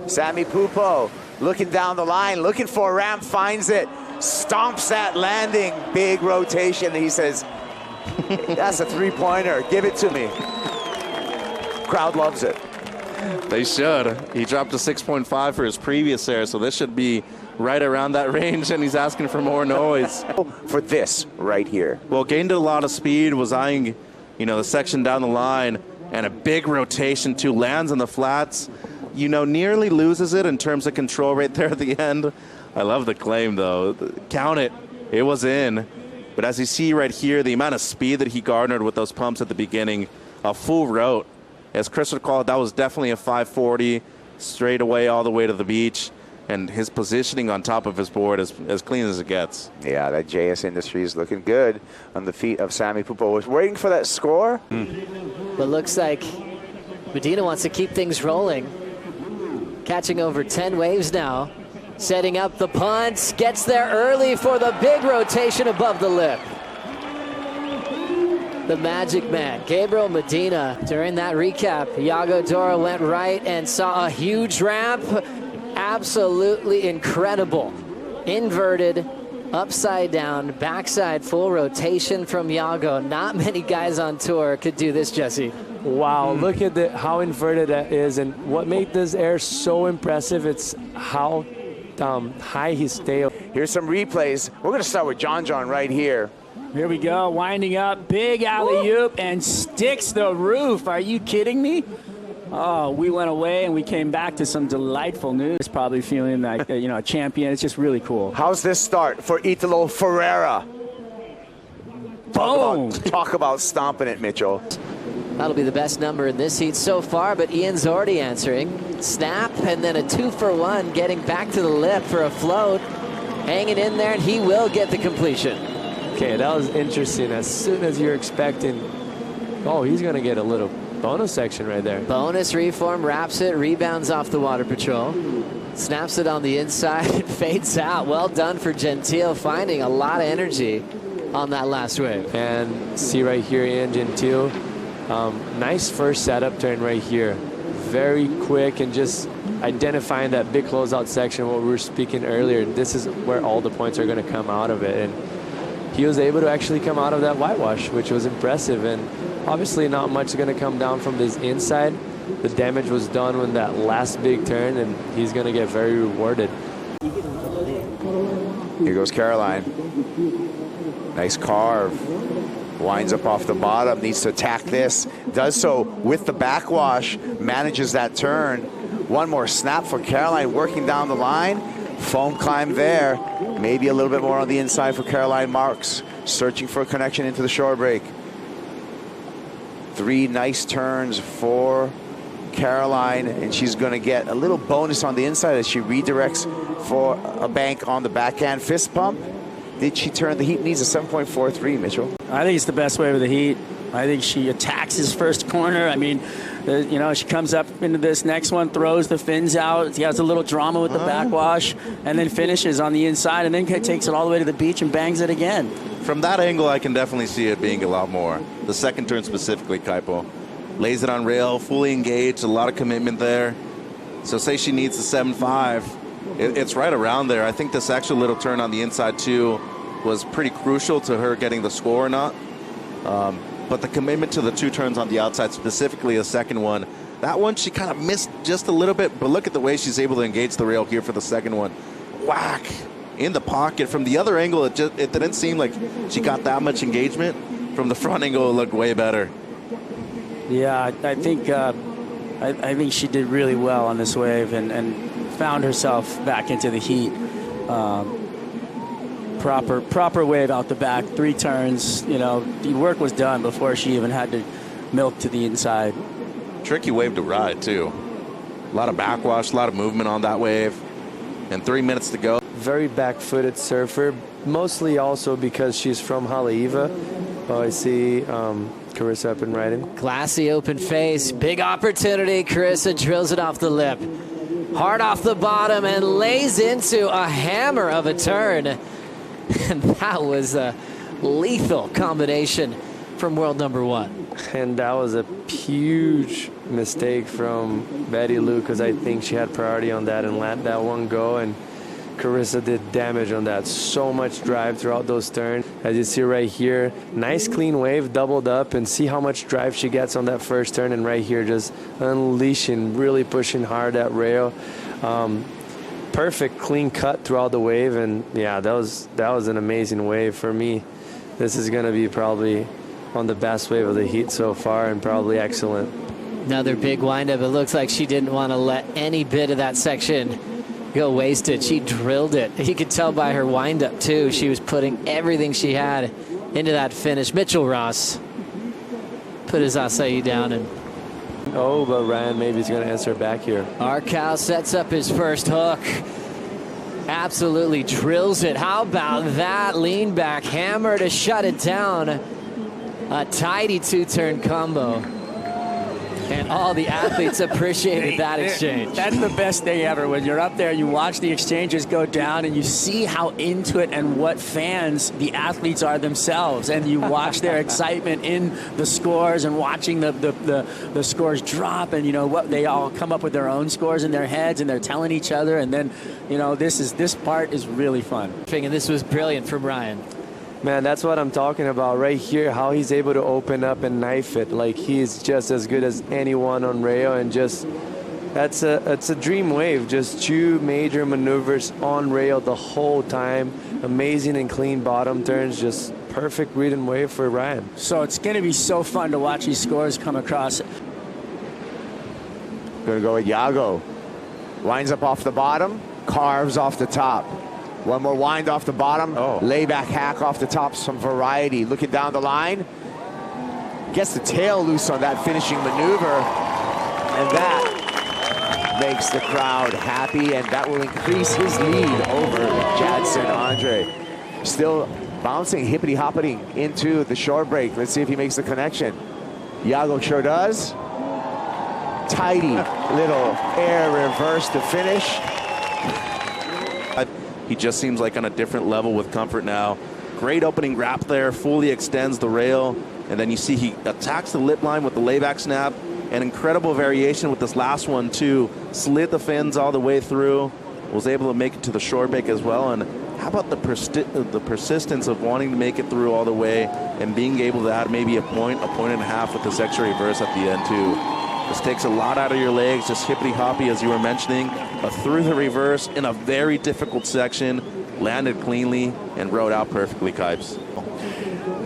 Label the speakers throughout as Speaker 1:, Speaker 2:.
Speaker 1: Sammy Pupo looking down the line, looking for a ramp, finds it, stomps that landing, big rotation. He says, that's a three-pointer, give it to me. Crowd loves it.
Speaker 2: They should. He dropped a 6.5 for his previous air, so this should be right around that range, and he's asking for more noise.
Speaker 1: For this right here.
Speaker 2: Well, gained a lot of speed, was eyeing, the section down the line, and a big rotation too, lands on the flats. Nearly loses it in terms of control right there at the end. I love the claim, though. Count it. It was in. But as you see right here, the amount of speed that he garnered with those pumps at the beginning, a full route. As Chris would call it, that was definitely a 540 straight away all the way to the beach. And his positioning on top of his board is as clean as it gets.
Speaker 1: Yeah, that JS Industry is looking good on the feet of Sammy Pupo. Was waiting for that score.
Speaker 3: But looks like Medina wants to keep things rolling. Catching over 10 waves now. Setting up the punt. Gets there early for the big rotation above the lip. The magic man, Gabriel Medina. During that recap, Iago Dora went right and saw a huge ramp. Absolutely incredible. Inverted, upside down, backside full rotation from Iago. Not many guys on tour could do this, Jesse.
Speaker 4: Wow, look at how inverted that is. And what made this air so impressive, it's how high he stayed.
Speaker 1: Here's some replays. We're going to start with John right here.
Speaker 5: Here we go, winding up, big alley-oop, and sticks the roof. Are you kidding me? Oh, we went away and we came back to some delightful news. Probably feeling like a champion. It's just really cool.
Speaker 1: How's this start for Italo Ferreira?
Speaker 5: Boom!
Speaker 1: Talk about stomping it, Mitchell.
Speaker 3: That'll be the best number in this heat so far, but Ian's already answering. Snap, and then a 2-for-1, getting back to the lip for a float. Hanging in there, and he will get the completion.
Speaker 4: Okay, that was interesting. As soon as you're expecting, oh, he's going to get a little bonus section right there.
Speaker 3: Bonus reform, wraps it, rebounds off the water patrol. Snaps it on the inside, fades out. Well done for Gentile, finding a lot of energy on that last wave.
Speaker 4: And see right here, Ian Gentile. Nice first setup turn right here. Very quick and just identifying that big closeout section, what we were speaking earlier. This is where all the points are going to come out of it. And he was able to actually come out of that whitewash, which was impressive. And obviously not much is going to come down from this inside. The damage was done when that last big turn, and he's going to get very rewarded.
Speaker 1: Here goes Caroline. Nice carve. Winds up off the bottom, needs to attack this. Does so with the backwash, manages that turn. One more snap for Caroline, working down the line. Foam climb there. Maybe a little bit more on the inside for Caroline Marks, searching for a connection into the shore break. 3 nice turns for Caroline, and she's going to get a little bonus on the inside as she redirects for a bank on the backhand fist pump. Did she turn? The heat needs a 7.43, Mitchell.
Speaker 5: I think it's the best way with the heat. I think she attacks his first corner. I mean, she comes up into this next one, throws the fins out. He has a little drama with the backwash, and then finishes on the inside, and then takes it all the way to the beach and bangs it again.
Speaker 2: From that angle, I can definitely see it being a lot more. The second turn specifically, Kaipo. Lays it on rail, fully engaged, a lot of commitment there. So say she needs the 7.5. It's right around there. I think this extra little turn on the inside, too, was pretty crucial to her getting the score or not. But the commitment to the 2 turns on the outside, specifically the second one, that one she kind of missed just a little bit, but look at the way she's able to engage the rail here for the second one. Whack! In the pocket. From the other angle, it didn't seem like she got that much engagement. From the front angle, it looked way better.
Speaker 5: Yeah, I think she did really well on this wave and found herself back into the heat. Proper wave out the back, 3 turns. The work was done before she even had to milk to the inside.
Speaker 2: Tricky wave to ride, too. A lot of backwash, a lot of movement on that wave. And 3 minutes to go.
Speaker 4: Very back-footed surfer, mostly also because she's from Haleiwa. Oh, I see Carissa up and riding.
Speaker 3: Classy open face, big opportunity. Carissa drills it off the lip. Hard off the bottom and lays into a hammer of a turn. And that was a lethal combination from world number 1.
Speaker 4: And that was a huge mistake from Betty Lou because I think she had priority on that and let that one go. And Carissa did damage on that. So much drive throughout those turns. As you see right here, nice clean wave, doubled up, and see how much drive she gets on that first turn. And right here, just unleashing, really pushing hard that rail. Perfect clean cut throughout the wave, and yeah, that was an amazing wave for me. This is going to be probably on the best wave of the heat so far, and probably excellent.
Speaker 3: Another big windup. It looks like she didn't want to let any bit of that section go wasted. She drilled it. You could tell by her windup too. She was putting everything she had into that finish. Mitchell Ross put his acai down, and
Speaker 4: oh, but Ryan maybe he's going to answer back here.
Speaker 3: Arcal sets up his first hook. Absolutely drills it. How about that lean back hammer to shut it down? A tidy two-turn combo. And all the athletes appreciated that exchange.
Speaker 5: That's the best thing ever. When you're up there, you watch the exchanges go down, and you see how into it and what fans the athletes are themselves. And you watch their excitement in the scores and watching the scores drop. And, you know, what they all come up with their own scores in their heads, and they're telling each other. And then, you know, this part is really fun.
Speaker 3: And this was brilliant from Ryan.
Speaker 4: Man, that's what I'm talking about right here, how he's able to open up and knife it. Like, he's just as good as anyone on rail, and just it's a dream wave. Just two major maneuvers on rail the whole time. Amazing and clean bottom turns, just perfect read and wave for Ryan.
Speaker 5: So it's going to be so fun to watch these scores come across.
Speaker 1: Gonna go with Yago. Winds up off the bottom, carves off the top. One more wind off the bottom, layback hack off the top, some variety. Looking down the line, gets the tail loose on that finishing maneuver, and that makes the crowd happy, and that will increase his lead over Jadson Andre. Still bouncing, hippity-hoppity into the shore break. Let's see if he makes the connection. Yago sure does. Tidy little air reverse to finish.
Speaker 2: He just seems like on a different level with comfort now. Great opening grab there, fully extends the rail, and then you see he attacks the lip line with the layback snap. An incredible variation with this last one too. Slid the fins all the way through, was able to make it to the shore break as well. And how about the persistence of wanting to make it through all the way and being able to add maybe a point and a half with this extra reverse at the end too. This takes a lot out of your legs, just hippity-hoppy as you were mentioning, but through the reverse in a very difficult section, landed cleanly and rode out perfectly, Kipes.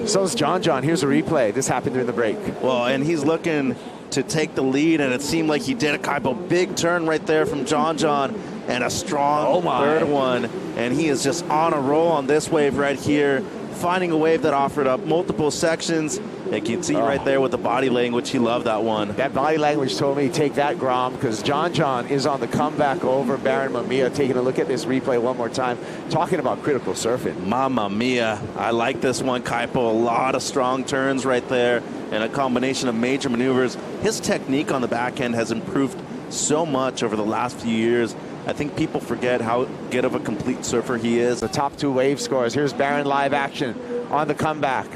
Speaker 1: So is John. Here's a replay. This happened during the break.
Speaker 2: Well, and he's looking to take the lead, and it seemed like he did a kind of big turn right there from John, and a strong third one, and he is just on a roll on this wave right here, finding a wave that offered up multiple sections. And you can see right there with the body language, he loved that one.
Speaker 1: That body language told me, take that, Grom, because John is on the comeback over Baron Mamiya. Taking a look at this replay one more time, talking about critical surfing.
Speaker 2: Mamma mia. I like this one, Kaipo. A lot of strong turns right there, and a combination of major maneuvers. His technique on the back end has improved so much over the last few years. I think people forget how good of a complete surfer he is.
Speaker 1: The top two wave scores. Here's Baron live action on the comeback.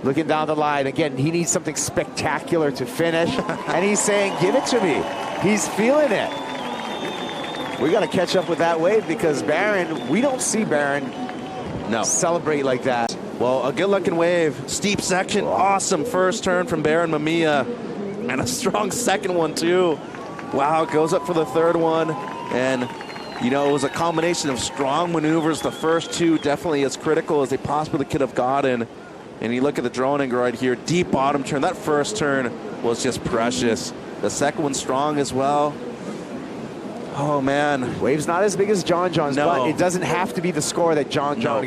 Speaker 1: Looking down the line. Again, he needs something spectacular to finish. And he's saying, give it to me. He's feeling it. We got to catch up with that wave, because Baron, we don't see Baron celebrate like that.
Speaker 2: Well, a good-looking wave. Steep section. Awesome first turn from Baron Mamiya. And a strong second one, too. Wow, goes up for the third one. And, you know, it was a combination of strong maneuvers. The first two definitely as critical as they possibly could have gotten. And you look at the droning right here, deep bottom turn. That first turn was just precious. The second one strong as well. Oh, man.
Speaker 1: Wave's not as big as John's, but it doesn't have to be the score that John got.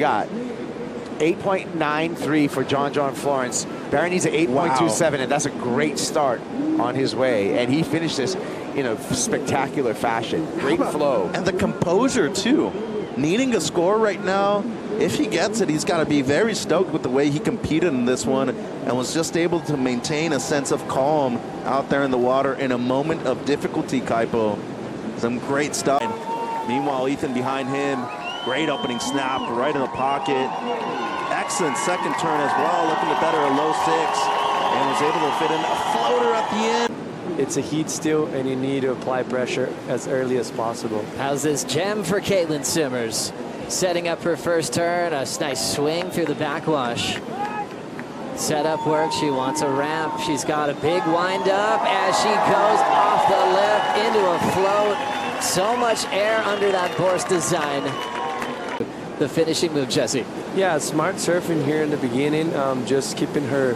Speaker 1: 8.93 for John Florence. Baron needs an 8.27, and that's a great start on his way. And he finished this in a spectacular fashion. Great flow.
Speaker 2: And the composure, too. Needing a score right now. If he gets it, he's got to be very stoked with the way he competed in this one and was just able to maintain a sense of calm out there in the water in a moment of difficulty, Kaipo. Some great stuff. Meanwhile, Ethan behind him, great opening snap right in the pocket. Excellent second turn as well, looking to better a low six, and was able to fit in a floater at the end.
Speaker 4: it's a heat still, and you need to apply pressure as early as possible.
Speaker 3: How's this gem for Caitlin Simmers? Setting up her first turn, a nice swing through the backwash. Setup work, she wants a ramp. She's got a big wind up as she goes off the lip into a float. So much air under that Borst design. The finishing move, Jesse.
Speaker 4: Yeah, smart surfing here in the beginning, just keeping her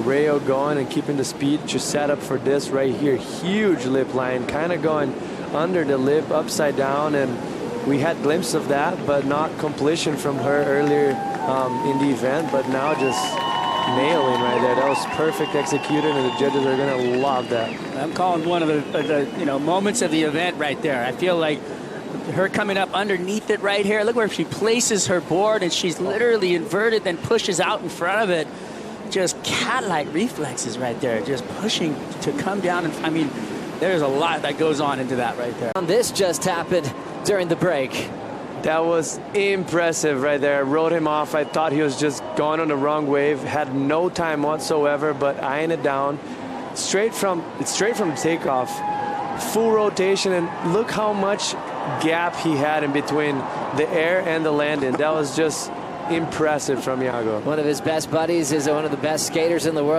Speaker 4: rail going and keeping the speed. Just set up for this right here. Huge lip line, kind of going under the lip, upside down, and we had glimpses of that, but not completion from her earlier in the event, but now just nailing right there. That was perfect executed, and the judges are going to love that.
Speaker 5: I'm calling one of the moments of the event right there. I feel like her coming up underneath it right here. Look where she places her board, and she's literally inverted, then pushes out in front of it. Just cat-like reflexes right there, just pushing to come down. And I mean, there's a lot that goes on into that right there.
Speaker 3: This just happened during the break.
Speaker 4: That was impressive right there. I wrote him off. I thought he was just going on the wrong wave. Had no time whatsoever, but eyeing it down. Straight from takeoff. Full rotation, and look how much gap he had in between the air and the landing. That was just impressive from Iago.
Speaker 3: One of his best buddies is one of the best skaters in the world.